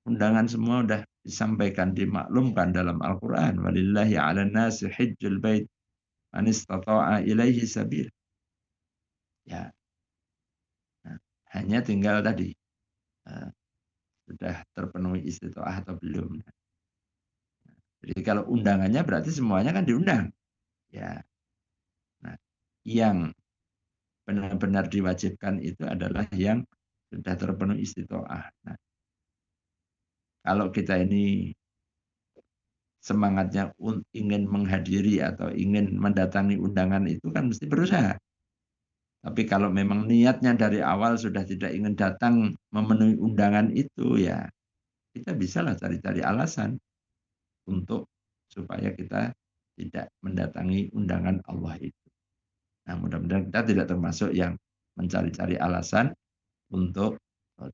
Undangan semua sudah disampaikan, dimaklumkan dalam Al-Quran. Walillahi 'alan nasi hijjul bait man istata'a ilaihi sabil. Ya. Nah, hanya tinggal tadi sudah terpenuhi istitoah atau belum. Jadi kalau undangannya berarti semuanya kan diundang. Ya. Nah, yang benar-benar diwajibkan itu adalah yang sudah terpenuhi istitoah. Nah, kalau kita ini semangatnya ingin menghadiri atau ingin mendatangi undangan itu kan mesti berusaha. Tapi kalau memang niatnya dari awal sudah tidak ingin datang memenuhi undangan itu, ya kita bisalah cari-cari alasan untuk supaya kita tidak mendatangi undangan Allah itu. Nah, mudah-mudahan kita tidak termasuk yang mencari-cari alasan untuk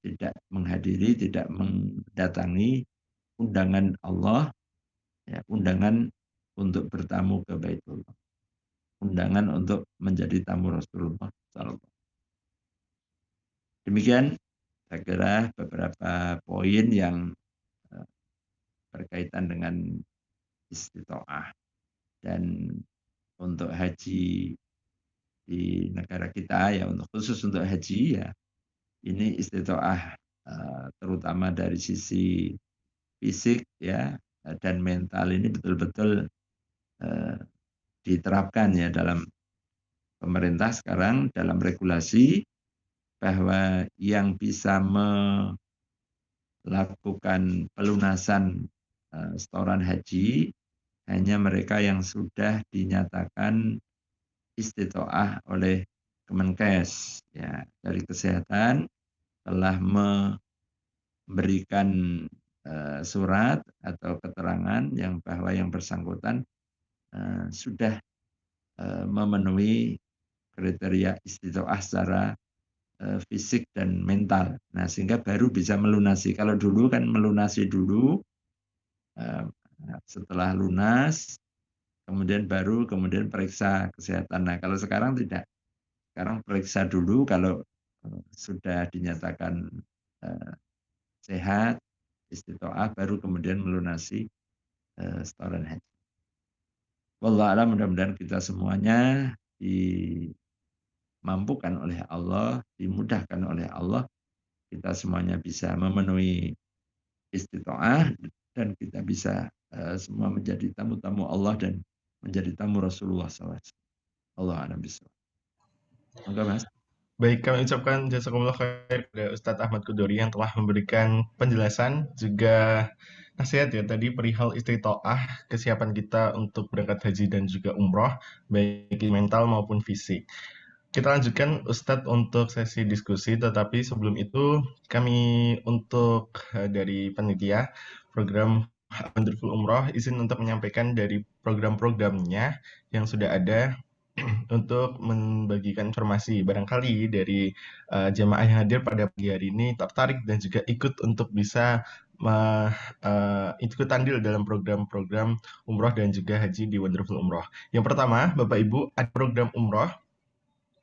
tidak menghadiri, tidak mendatangi undangan Allah, ya, undangan untuk bertamu ke Baitullah, undangan untuk menjadi tamu Rasulullah SAW. Demikian saya kira beberapa poin yang berkaitan dengan istitoah. Dan untuk haji di negara kita ya, khusus untuk haji ya, ini istitoah terutama dari sisi fisik ya dan mental ini betul-betul diterapkan ya dalam pemerintah sekarang, dalam regulasi bahwa yang bisa melakukan pelunasan setoran haji hanya mereka yang sudah dinyatakan istitoah oleh Kemenkes, ya, dari kesehatan telah memberikan surat atau keterangan yang bahwa yang bersangkutan sudah memenuhi kriteria istitoah secara fisik dan mental. Nah, sehingga baru bisa melunasi. Kalau dulu kan melunasi dulu, setelah lunas, kemudian periksa kesehatan. Nah, kalau sekarang tidak. Sekarang periksa dulu kalau sudah dinyatakan sehat, istitoah, baru kemudian melunasi setoran haji. Wallahu a'lam, mudah-mudahan kita semuanya dimampukan oleh Allah, dimudahkan oleh Allah, kita semuanya bisa memenuhi istitoah dan kita bisa semua menjadi tamu-tamu Allah dan menjadi tamu Rasulullah SAW. Allah a'lam bishawab. Monggo Mas. Baik, kami ucapkan jazakumullah khair kepada Ustadz Ahmad Kudori yang telah memberikan penjelasan juga nasihat ya tadi perihal istitoah, kesiapan kita untuk berangkat haji dan juga umroh, baik mental maupun fisik. Kita lanjutkan Ustadz untuk sesi diskusi, tetapi sebelum itu kami untuk dari panitia program Wonderful Umroh izin untuk menyampaikan dari program-programnya yang sudah ada untuk membagikan informasi. Barangkali dari jemaah yang hadir pada pagi hari ini tertarik dan juga ikut untuk bisa ikut andil dalam program-program umroh dan juga haji di Wonderful Umroh. Yang pertama, Bapak Ibu, ada program umroh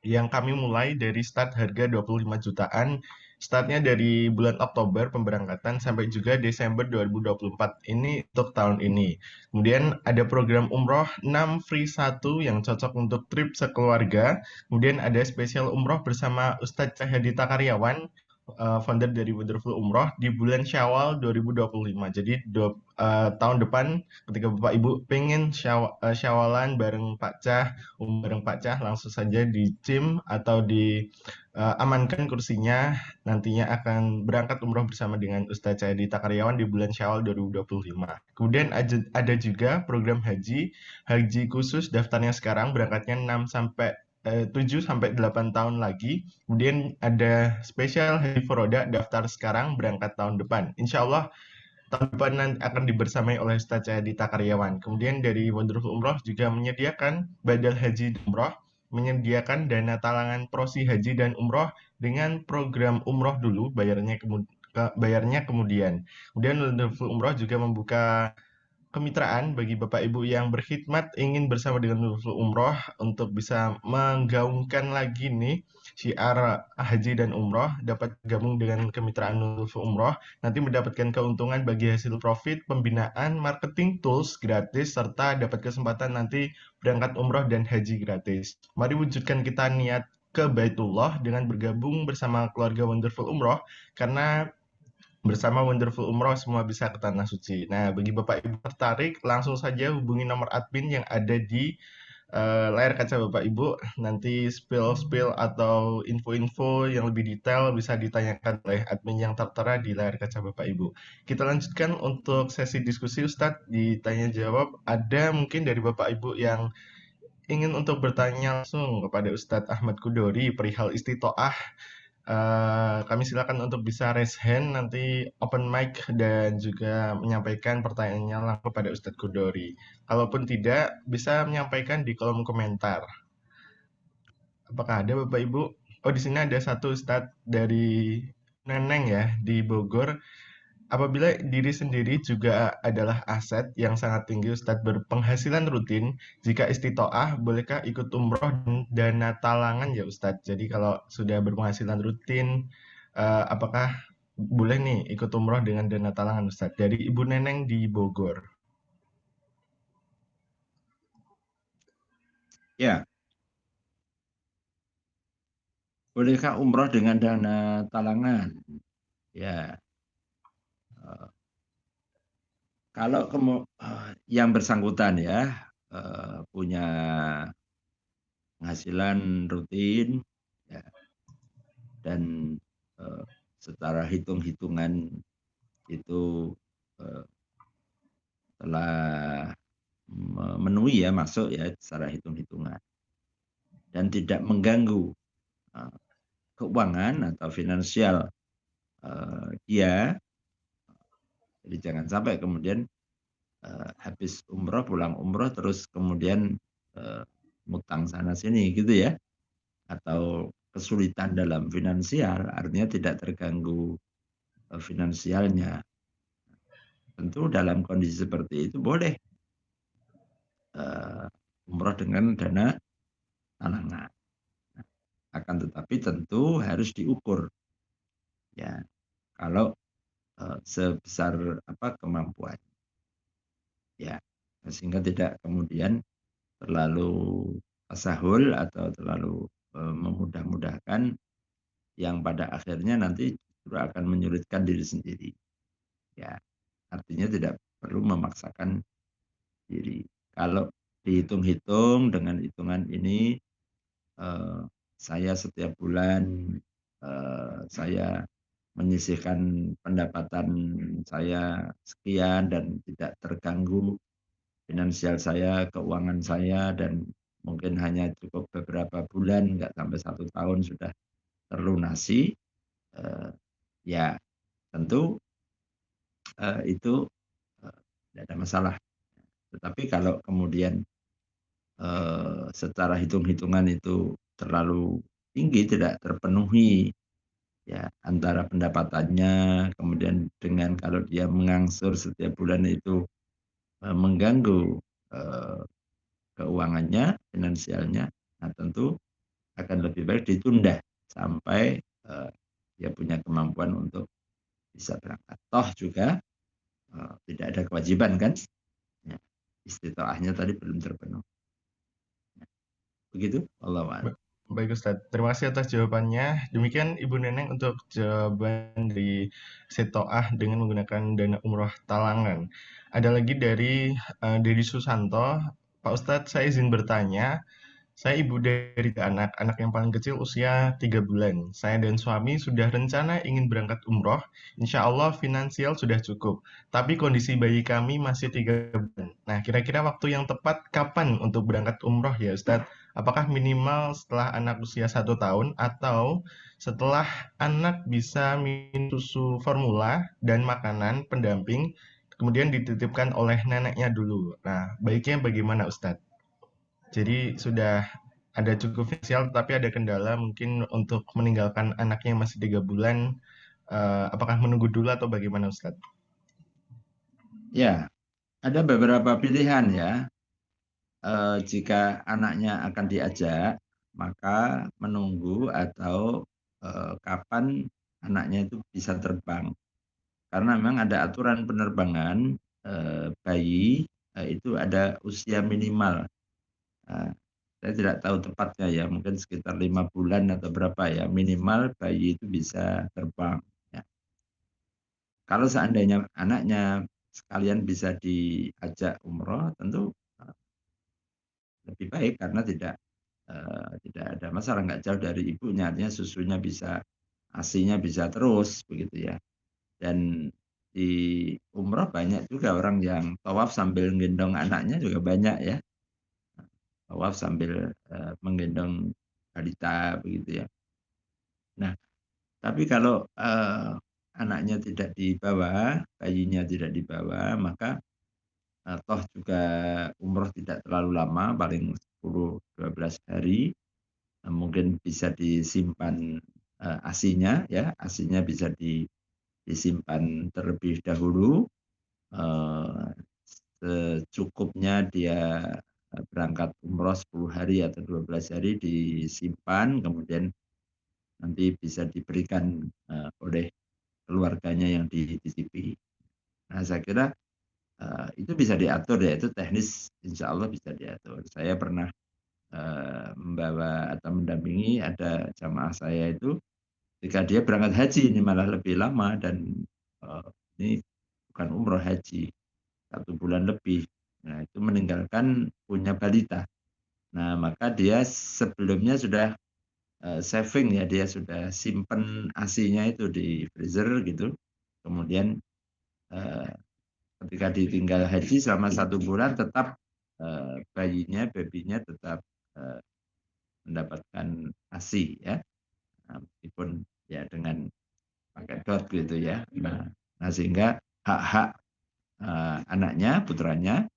yang kami mulai dari start harga 25 jutaan, startnya dari bulan Oktober pemberangkatan sampai juga Desember 2024 ini untuk tahun ini. Kemudian ada program umroh 6 free 1 yang cocok untuk trip sekeluarga. Kemudian ada spesial umroh bersama Ustadz Cahyadita Karyawan, founder dari Wonderful Umroh di bulan Syawal 2025. Jadi tahun depan ketika Bapak Ibu pengen syawalan bareng Pak Cah, bareng Pak Cah, langsung saja di gym atau amankan kursinya, nantinya akan berangkat umroh bersama dengan Ustadz Cahyadita Karyawan di bulan Syawal 2025. Kemudian ada juga program haji khusus daftarnya sekarang berangkatnya 7 sampai 8 tahun lagi. Kemudian ada spesial haji Foroda daftar sekarang berangkat tahun depan. Insya Allah tahun depan nanti akan dibersamai oleh Ustadz Cahyadita Karyawan. Kemudian dari Wonderful Umroh juga menyediakan badal haji dan umroh, menyediakan dana talangan prosi haji dan umroh dengan program umroh dulu, bayarnya kemudian. Kemudian Wonderful Umroh juga membuka kemitraan bagi Bapak Ibu yang berkhidmat ingin bersama dengan Wonderful Umroh untuk bisa menggaungkan lagi nih syiar haji dan umroh, dapat gabung dengan kemitraan Wonderful Umroh, nanti mendapatkan keuntungan bagi hasil profit, pembinaan, marketing tools gratis, serta dapat kesempatan nanti berangkat umroh dan haji gratis. Mari wujudkan kita niat ke Baitullah dengan bergabung bersama keluarga Wonderful Umroh, karena bersama Wonderful Umroh semua bisa ke Tanah Suci. Nah, bagi Bapak Ibu tertarik, langsung saja hubungi nomor admin yang ada di layar kaca Bapak Ibu. Nanti spill atau info-info yang lebih detail bisa ditanyakan oleh admin yang tertera di layar kaca Bapak Ibu. Kita lanjutkan untuk sesi diskusi Ustadz, ditanya jawab. Ada mungkin dari Bapak Ibu yang ingin untuk bertanya langsung kepada Ustadz Ahmad Kudori perihal istitoah. Kami silakan untuk bisa raise hand, nanti open mic dan juga menyampaikan pertanyaannya langsung kepada Ustadz Kudori. Kalaupun tidak, bisa menyampaikan di kolom komentar. Apakah ada Bapak Ibu? Oh, di sini ada satu Ustadz dari Neneng ya, di Bogor. Apabila diri sendiri juga adalah aset yang sangat tinggi, Ustadz, berpenghasilan rutin, jika istitoah, bolehkah ikut umroh dan dana talangan ya Ustadz? Jadi kalau sudah berpenghasilan rutin, apakah boleh nih ikut umroh dengan dana talangan Ustadz? Dari Ibu Neneng di Bogor. Ya. Bolehkah umroh dengan dana talangan? Ya. Kalau yang bersangkutan ya punya penghasilan rutin, ya, dan secara hitung-hitungan itu telah memenuhi ya, masuk ya secara hitung-hitungan dan tidak mengganggu keuangan atau finansial dia. Jadi jangan sampai kemudian habis umroh, pulang umroh terus kemudian ngutang sana sini gitu ya, atau kesulitan dalam finansial, artinya tidak terganggu finansialnya. Tentu dalam kondisi seperti itu boleh umroh dengan dana talangan. Akan tetapi tentu harus diukur ya, kalau sebesar apa kemampuan ya, sehingga tidak kemudian terlalu tasahul atau terlalu memudah-mudahkan yang pada akhirnya nanti justru akan menyulitkan diri sendiri ya. Artinya tidak perlu memaksakan diri. Kalau dihitung-hitung dengan hitungan ini, saya setiap bulan saya menyisihkan pendapatan saya sekian dan tidak terganggu finansial saya, keuangan saya, dan mungkin hanya cukup beberapa bulan, nggak sampai 1 tahun sudah terlunasi, ya tentu itu tidak ada masalah. Tetapi kalau kemudian secara hitung-hitungan itu terlalu tinggi, tidak terpenuhi ya antara pendapatannya, kemudian dengan kalau dia mengangsur setiap bulan itu mengganggu keuangannya, finansialnya, nah tentu akan lebih baik ditunda sampai dia punya kemampuan untuk bisa berangkat. Toh juga tidak ada kewajiban kan, ya, istitaahnya tadi belum terpenuhi. Begitu, Wallahu a'lam. Baik Ustadz, terima kasih atas jawabannya. Demikian Ibu Neneng untuk jawaban dari sitoah dengan menggunakan dana umroh talangan. Ada lagi dari Dedi Susanto. Pak Ustadz, saya izin bertanya. Saya ibu dari 3 anak, anak yang paling kecil usia 3 bulan. Saya dan suami sudah rencana ingin berangkat umroh, insya Allah finansial sudah cukup. Tapi kondisi bayi kami masih 3 bulan. Nah, kira-kira waktu yang tepat kapan untuk berangkat umroh ya Ustadz? Apakah minimal setelah anak usia 1 tahun atau setelah anak bisa minum susu formula dan makanan pendamping, kemudian dititipkan oleh neneknya dulu. Nah, baiknya bagaimana Ustadz? Jadi sudah ada cukup finansial, tapi ada kendala mungkin untuk meninggalkan anaknya yang masih 3 bulan. Apakah menunggu dulu atau bagaimana Ustadz? Ya, ada beberapa pilihan ya. Jika anaknya akan diajak, maka menunggu atau kapan anaknya itu bisa terbang. Karena memang ada aturan penerbangan bayi itu ada usia minimal. Saya tidak tahu tepatnya ya, mungkin sekitar 5 bulan atau berapa ya, minimal bayi itu bisa terbang. Ya. Kalau seandainya anaknya sekalian bisa diajak umroh, tentu lebih baik karena tidak ada masalah, nggak jauh dari ibunya, artinya susunya bisa, ASINya bisa terus begitu ya. Dan di umroh banyak juga orang yang tawaf sambil menggendong anaknya juga banyak ya. Tawaf sambil menggendong balita begitu ya. Nah, tapi kalau anaknya tidak dibawa, bayinya tidak dibawa, maka toh juga umroh tidak terlalu lama, paling 10-12 hari. Mungkin bisa disimpan ASINya ya, ASINya bisa disimpan terlebih dahulu, secukupnya dia berangkat umroh 10 hari atau 12 hari disimpan, kemudian nanti bisa diberikan oleh keluarganya yang dititipi. Nah, saya kira itu bisa diatur ya, itu teknis insya Allah bisa diatur. Saya pernah membawa atau mendampingi ada jamaah saya itu ketika dia berangkat haji, ini malah lebih lama dan ini bukan umroh, haji 1 bulan lebih. Nah, itu meninggalkan punya balita. Nah, maka dia sebelumnya sudah saving ya, dia sudah simpen ASI-nya itu di freezer gitu. Kemudian ketika ditinggal haji selama 1 bulan tetap babynya tetap mendapatkan ASI ya. Meskipun ya dengan pakai dot gitu ya. Nah sehingga hak-hak anaknya, putranya,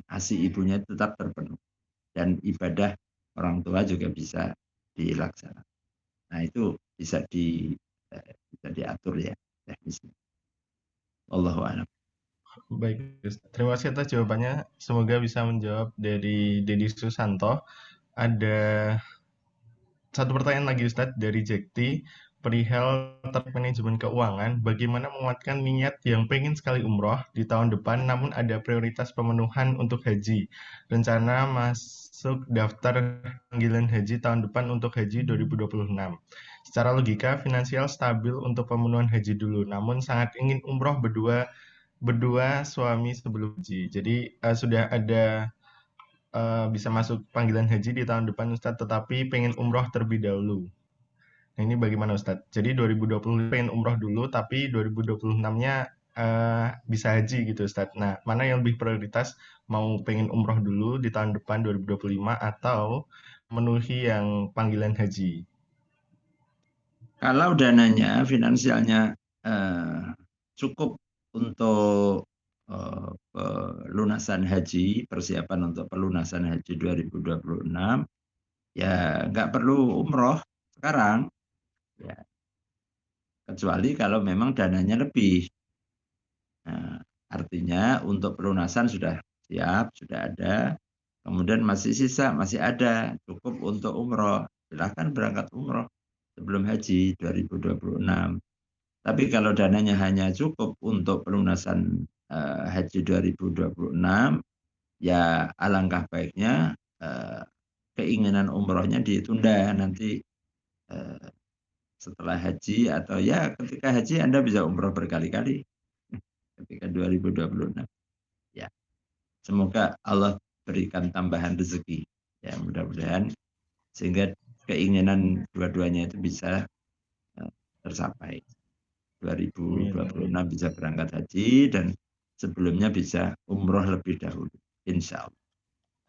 ASI ibunya tetap terpenuhi dan ibadah orang tua juga bisa dilaksanakan. Nah itu bisa diatur ya teknisnya. Wallahu a'lam. Baik, Ustaz. Terima kasih atas jawabannya. Semoga bisa menjawab dari Dedi Susanto. Ada satu pertanyaan lagi Ustadz dari Jekti, perihal terkait manajemen keuangan, bagaimana menguatkan niat yang pengen sekali umroh di tahun depan namun ada prioritas pemenuhan untuk haji. Rencana masuk daftar panggilan haji tahun depan untuk haji 2026. Secara logika, finansial stabil untuk pemenuhan haji dulu, namun sangat ingin umroh berdua suami sebelum haji. Jadi sudah ada bisa masuk panggilan haji di tahun depan Ustadz, tetapi pengen umroh terlebih dahulu. Nah ini bagaimana Ustadz? Jadi 2020 pengen umroh dulu, tapi 2026-nya bisa haji gitu Ustadz. Nah, mana yang lebih prioritas? Mau pengen umroh dulu di tahun depan 2025 atau memenuhi yang panggilan haji? Kalau dananya, finansialnya cukup untuk pelunasan haji, persiapan untuk pelunasan haji 2026, ya nggak perlu umroh sekarang, ya. Kecuali kalau memang dananya lebih. Nah, artinya untuk pelunasan sudah siap, sudah ada, kemudian masih sisa, masih ada, cukup untuk umroh. Silahkan berangkat umroh sebelum haji 2026. Tapi kalau dananya hanya cukup untuk pelunasan haji 2026, ya alangkah baiknya keinginan umrohnya ditunda nanti setelah haji, atau ya ketika haji Anda bisa umroh berkali-kali ketika 2026. Ya, semoga Allah berikan tambahan rezeki. Ya, mudah-mudahan sehingga keinginan dua-duanya itu bisa tercapai. 2026 bisa berangkat haji dan sebelumnya bisa umroh lebih dahulu, insya Allah.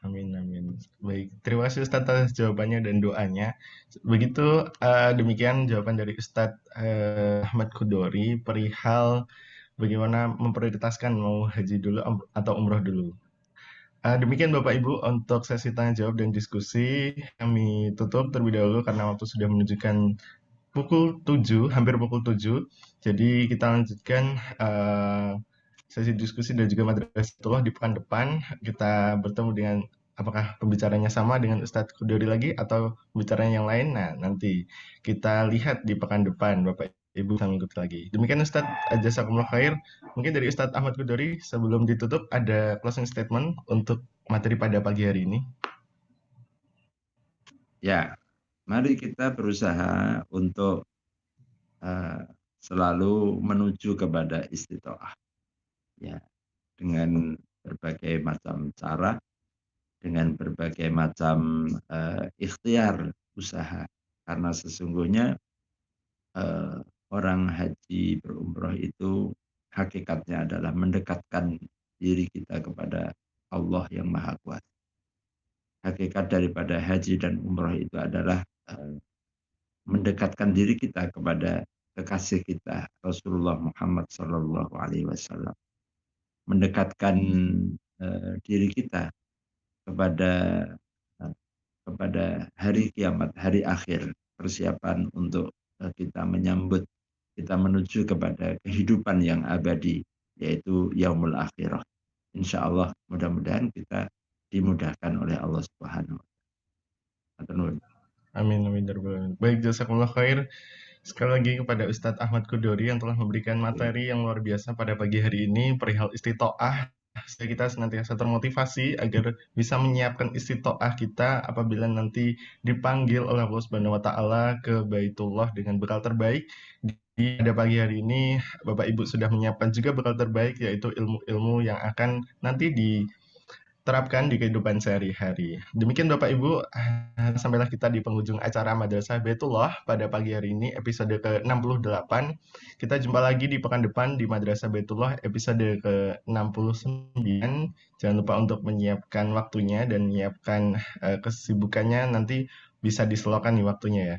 Amin, amin. Baik, terima kasih Ustadz atas jawabannya dan doanya. Begitu demikian jawaban dari Ustadz Ahmad Kudori perihal bagaimana memprioritaskan mau haji dulu atau umroh dulu. Demikian Bapak Ibu untuk sesi tanya jawab dan diskusi. Kami tutup terlebih dahulu karena waktu sudah menunjukkan pukul 7, hampir pukul 7. Jadi kita lanjutkan sesi diskusi dan juga madrasatullah di pekan depan. Kita bertemu dengan apakah pembicaranya sama dengan Ustadz Kudori lagi atau pembicaranya yang lain. Nah, nanti kita lihat di pekan depan Bapak Ibu bisa mengikuti lagi. Demikian Ustadz, jazakumullah khair. Mungkin dari Ustadz Ahmad Kudori sebelum ditutup ada closing statement untuk materi pada pagi hari ini. Ya, mari kita berusaha untuk selalu menuju kepada istitoah. Ya, dengan berbagai macam cara, dengan berbagai macam ikhtiar usaha. Karena sesungguhnya orang haji berumroh itu hakikatnya adalah mendekatkan diri kita kepada Allah yang Maha Kuasa. Hakikat daripada haji dan umroh itu adalah mendekatkan diri kita kepada kekasih kita Rasulullah Muhammad SAW, mendekatkan diri kita kepada hari kiamat, hari akhir, persiapan untuk kita menyambut, kita menuju kepada kehidupan yang abadi, yaitu yaumul akhirah. Insya Allah mudah-mudahan kita dimudahkan oleh Allah Subhanahu wa Ta'ala. Amin, amin. Baik, jazakumullah khair. Sekali lagi kepada Ustadz Ahmad Kudori yang telah memberikan materi yang luar biasa pada pagi hari ini perihal istitoah. Supaya kita senantiasa termotivasi agar bisa menyiapkan istitoah kita apabila nanti dipanggil oleh Allah Subhanahu wa Ta'ala ke Baitullah dengan bekal terbaik. Pada pagi hari ini Bapak Ibu sudah menyiapkan juga bekal terbaik, yaitu ilmu-ilmu yang akan nanti terapkan di kehidupan sehari-hari. Demikian Bapak Ibu, sampailah kita di penghujung acara Madrasah Baitullah pada pagi hari ini, episode ke-68. Kita jumpa lagi di pekan depan di Madrasah Baitullah, episode ke-69. Jangan lupa untuk menyiapkan waktunya dan menyiapkan kesibukannya, nanti bisa diselokan nih waktunya ya.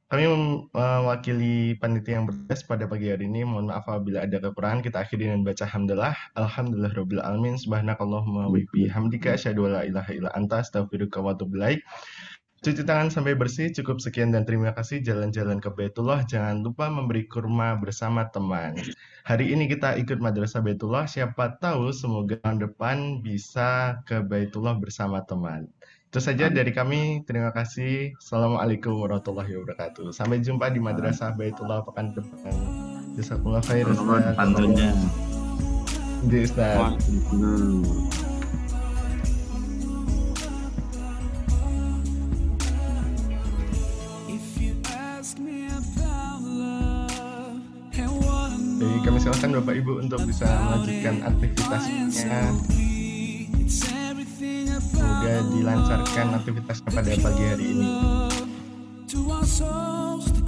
Kami mewakili panitia yang bertugas pada pagi hari ini. Mohon maaf apabila ada kekurangan. Kita akhiri dengan baca hamdalah. Alhamdulillahirabbil alamin. Subhanakallahumma wa bihamdika asyhadu an la ilaha illa anta astaghfiruka wa atubu ilaik. Cuci tangan sampai bersih. Cukup sekian dan terima kasih. Jalan-jalan ke Baitullah. Jangan lupa memberi kurma bersama teman. Hari ini kita ikut Madrasah Baitullah. Siapa tahu semoga tahun depan bisa ke Baitullah bersama teman. Itu saja dari kami. Terima kasih. Assalamualaikum warahmatullahi wabarakatuh. Sampai jumpa di Madrasah Baitullah pekan depan. Jazakumullah khair Ustaz. Pantunnya. Jadi Ustaz. If you ask me about love and what I know, Jadi kami silakan Bapak Ibu untuk bisa melanjutkan aktivitasnya. it's everything about Semoga dilancarkan aktivitasnya pada pagi hari ini. to our souls, the